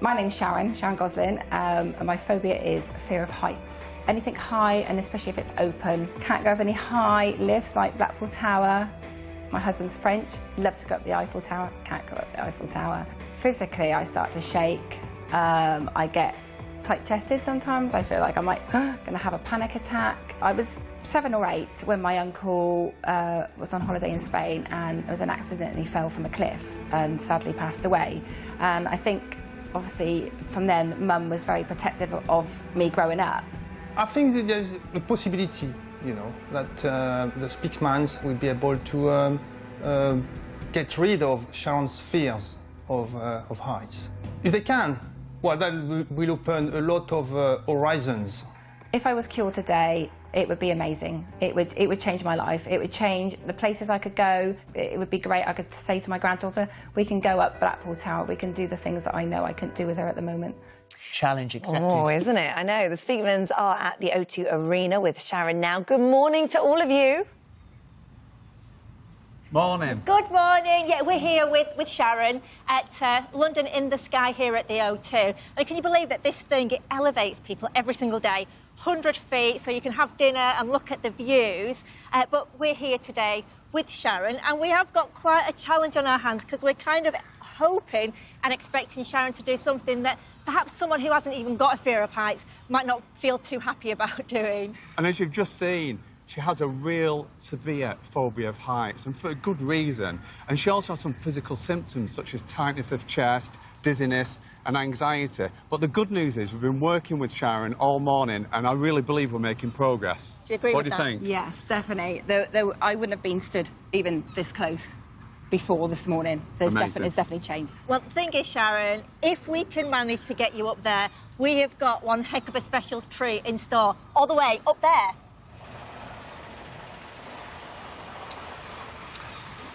My name's Sharon Gosling, and my phobia is fear of heights. Anything high, and especially if it's open. Can't go up any high lifts like Blackpool Tower. My husband's French, love to go up the Eiffel Tower, can't go up the Eiffel Tower. Physically, I start to shake. I get tight-chested sometimes. I feel like I might gonna have a panic attack. I was 7 or 8 when my uncle was on holiday in Spain, and there was an accident and he fell from a cliff and sadly passed away. And I think, obviously, from then, Mum was very protective of me growing up. I think that there's a possibility, you know, that the Speakmans will be able to get rid of Sharon's fears of heights. If they can, well, that will open a lot of horizons. If I was cured today, it would be amazing. It would change my life. It would change the places I could go. It would be great. I could say to my granddaughter, we can go up Blackpool Tower. We can do the things that I know I couldn't do with her at the moment. Challenge accepted. Oh, isn't it? I know. The Speakmans are at the O2 Arena with Sharon now. Good morning to all of you. Morning. Good morning. Yeah, we're here with Sharon at London in the Sky here at the O2. And can you believe that this thing, it elevates people every single day, 100 feet, so you can have dinner and look at the views. But we're here today with Sharon, and we have got quite a challenge on our hands because we're kind of hoping and expecting Sharon to do something that perhaps someone who hasn't even got a fear of heights might not feel too happy about doing. And as you've just seen, she has a real severe phobia of heights, and for a good reason. And she also has some physical symptoms, such as tightness of chest, dizziness and anxiety. But the good news is we've been working with Sharon all morning, and I really believe we're making progress. Do you agree with that? What do you think? Yes, definitely. I wouldn't have been stood even this close before this morning. There's definitely change. Well, the thing is, Sharon, if we can manage to get you up there, we have got one heck of a special treat in store, all the way up there.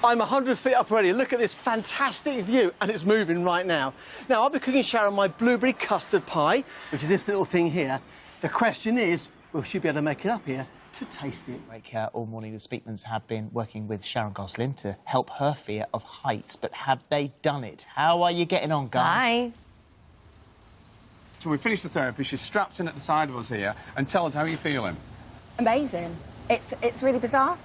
I'm 100 feet up already. Look at this fantastic view, and it's moving right now. Now, I'll be cooking Sharon my blueberry custard pie, which is this little thing here. The question is, will she be able to make it up here to taste it? Like all morning, the Speakmans have been working with Sharon Gosling to help her fear of heights, but have they done it? How are you getting on, guys? Hi. So we finished the therapy. She's strapped in at the side of us here, and tell us how you're feeling. Amazing. It's really bizarre.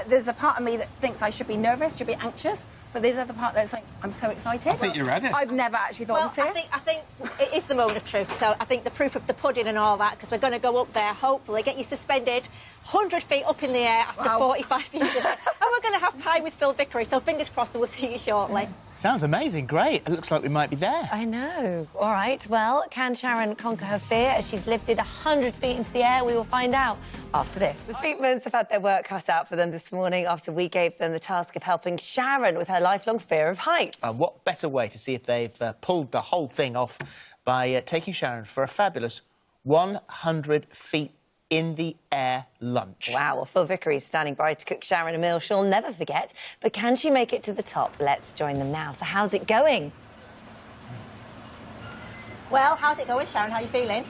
There's a part of me that thinks I should be nervous, should be anxious, but there's other part that's like, I'm so excited. I think you're ready. I've never actually thought of it. I think it is the moment of truth, so I think the proof of the pudding and all that, because we're going to go up there, hopefully, get you suspended 100 feet up in the air after 45 years. And we're going to have pie with Phil Vickery, so fingers crossed and we'll see you shortly. Sounds amazing. Great. It looks like we might be there. I know. All right. Well, can Sharon conquer her fear as she's lifted 100 feet into the air? We will find out after this. The Speakmans have had their work cut out for them this morning after we gave them the task of helping Sharon with her lifelong fear of heights. What better way to see if they've pulled the whole thing off by taking Sharon for a fabulous 100 feet in the air lunch. Wow, well, Phil Vickery is standing by to cook Sharon a meal she'll never forget. But can she make it to the top? Let's join them now. So how's it going? Well, how's it going, Sharon? How are you feeling?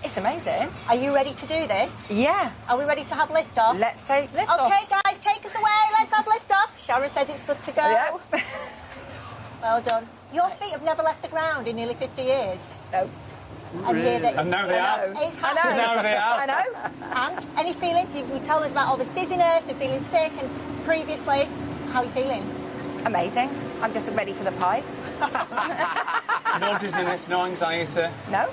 It's amazing. Are you ready to do this? Yeah. Are we ready to have liftoff? Let's take liftoff. OK, guys, take us away. Let's have liftoff. Sharon says it's good to go. Yeah. Well done. Your feet have never left the ground in nearly 50 years. No. And here they And now they are. It's happening. Now they are. I know. And any feelings? You tell us about all this dizziness and feeling sick, and previously, how are you feeling? Amazing. I'm just ready for the pie. No dizziness, no anxiety. No.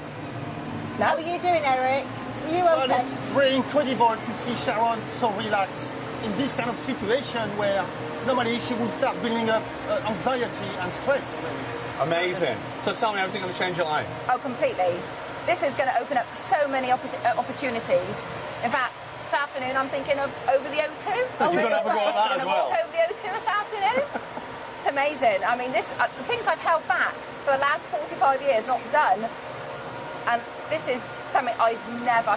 No. How are you doing, Eric? Are you Well, okay? it's very incredible to see Sharon so relaxed in this kind of situation where normally she would start building up anxiety and stress. Amazing. So tell me, how's it going to change your life? Oh, completely. This is going to open up so many opportunities. In fact, this afternoon I'm thinking of over the O2. You're going to have a go at that as well. Walk over the O2 this afternoon. It's amazing. I mean, the things I've held back for the last 45 years, not done. And this is something I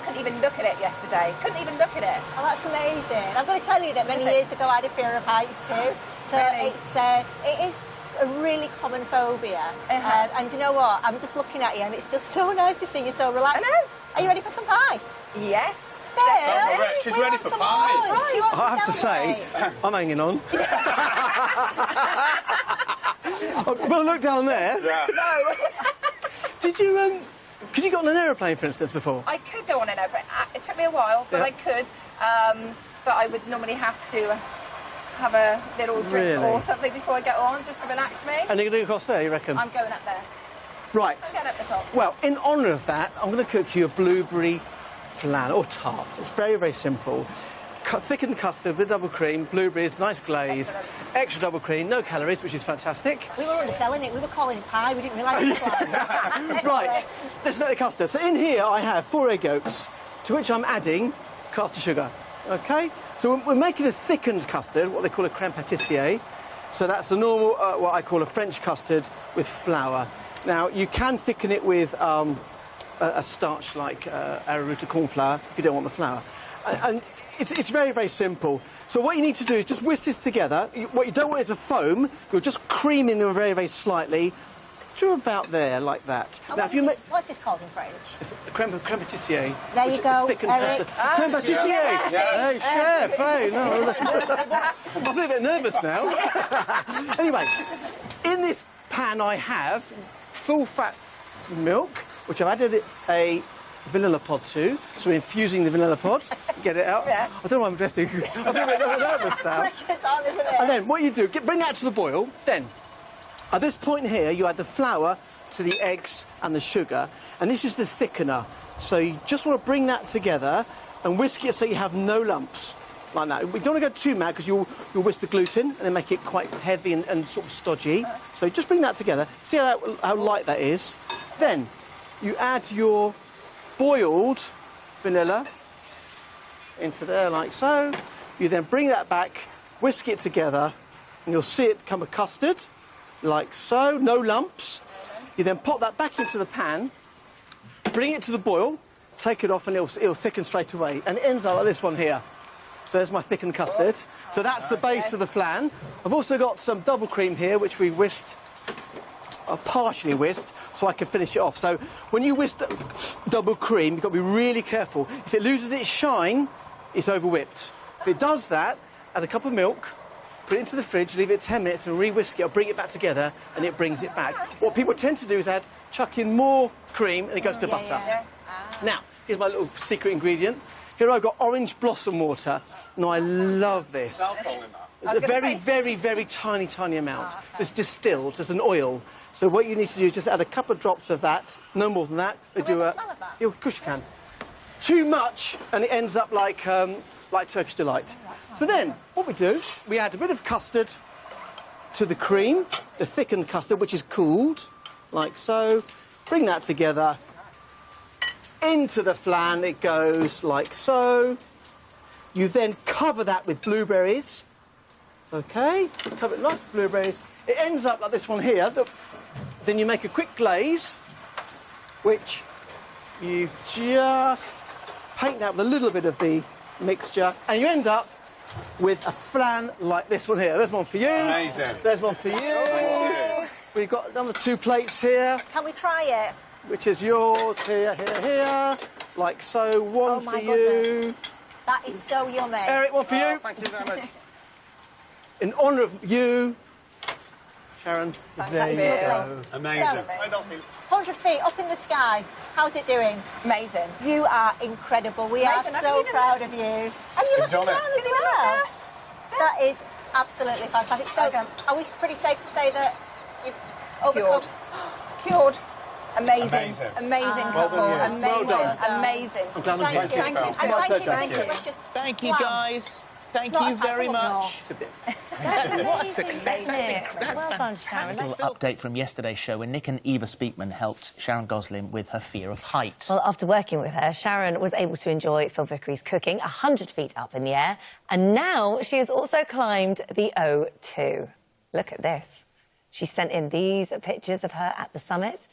couldn't even look at it yesterday. Couldn't even look at it. Oh, that's amazing. I've got to tell you that many years ago I had a fear of heights too. So Really? it is a really common phobia. And you know what? I'm just looking at you and it's just so nice to see you so relaxed. I know. Are you ready for some pie? Yes. Oh, Rich, she's ready for pie. I have to say, I'm hanging on. Well, look down there. Yeah. No. Did you, could you get on an aeroplane, for instance, before? I could go on an airplane. It took me a while, but Yeah. I could. But I would normally have to have a little drink Really? or something before I get on, just to relax me. And you're going to go across there, you reckon? I'm going up there. Right. I'm going up the top. Well, in honour of that, I'm going to cook you a blueberry flan or tart. It's very, very simple. Thickened custard with double cream, blueberries, nice glaze, Excellent. extra double cream, no calories, which is fantastic. We were underselling it. We were calling it pie. We didn't realise it was pie. Right, let's make the custard. So in here I have 4 egg yolks, to which I'm adding caster sugar. OK? So we're making a thickened custard, what they call a crème pâtissier. So that's the normal, what I call a French custard with flour. Now, you can thicken it with a starch like arrowroot or corn flour if you don't want the flour. And it's very, very simple. So what you need to do is just whisk this together. What you don't want is a foam. You're just creaming them very, very slightly to about there, like that. And Now, if you make... what's this called in French? It's a crème pâtissier. There you which- go, thickened Eric. custard. Crème pâtissier! Hey, chef, hey, no. I'm a little bit nervous now. Anyway, in this pan I have full-fat milk, which I've added a vanilla pod to. So we're infusing the vanilla pod. Get it out. Yeah. I don't know why I'm dressing. I'm a bit nervous now. Pressure's on, isn't it? And then what you do, bring that to the boil. Then, at this point here, you add the flour to the eggs and the sugar, and this is the thickener. So you just want to bring that together and whisk it so you have no lumps, like that. We don't want to go too mad because you'll whisk the gluten and then make it quite heavy and sort of stodgy. So just bring that together. See how light that is. Then you add your boiled vanilla into there like so. You then bring that back, whisk it together, and you'll see it become a custard, like so, no lumps. You then pop that back into the pan, bring it to the boil, take it off, and it'll thicken straight away. And it ends up like this one here. So there's my thickened custard. So that's the base of the flan. I've also got some double cream here, which we whisked, partially whisked, so I can finish it off. So when you whisk double cream, you've got to be really careful. If it loses its shine, it's over whipped. If it does that, add a cup of milk, put it into the fridge, leave it 10 minutes and re-whisk it, or bring it back together, and it brings it back. What people tend to do is chuck in more cream, and it goes to butter. Now, here's my little secret ingredient. Here I've got orange blossom water. Now, I love this. A very, very, very tiny, tiny amount. So it's distilled as an oil. So what you need to do is just add a couple of drops of that, no more than that. They do the smell of that? Yeah, of course you can. Too much, and it ends up like Turkish Delight. So then, what we do, we add a bit of custard to the cream, the thickened custard, which is cooled, like so. Bring that together. Into the flan it goes, like so. You then cover that with blueberries. OK? Cover it nice with blueberries. It ends up like this one here. Then you make a quick glaze, which you just paint that with a little bit of the mixture, and you end up with a flan like this one here. There's one for you. Amazing. There's one for you. Thank you. We've got another 2 plates here, Can we try it? which is yours, here, here, here, like so. One Oh, for my you. goodness. That is so yummy. Eric, one for you. Thank you very much. In honour of you, Sharon, there you go. Amazing. 100 feet up in the sky. How's it doing? Amazing. You are incredible. We are Amazing. I so didn't even proud look of you. And you look done down it. as well. That is absolutely fantastic. So, are we pretty safe to say that you've overcome? Cured. Amazing. Amazing. Amazing Well couple. done, you. Amazing. Well done. Amazing. I'm glad I'm Thank here. you. Phil. And My thank you, pleasure. thank you. It's just Thank you, wow. guys. Thank Not you a very couple of much. more. It's a bit. What a success. That's well done, Sharon. A little update from yesterday's show when Nik and Eva Speakman helped Sharon Gosling with her fear of heights. Well, after working with her, Sharon was able to enjoy Phil Vickery's cooking 100 feet up in the air, and now she has also climbed the O2. Look at this. She sent in these pictures of her at the summit.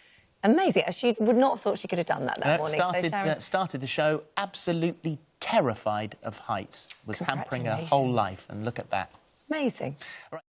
Amazing. She would not have thought she could have done that morning. Started the show absolutely terrified of heights, was hampering her whole life, and look at that. Amazing. Right.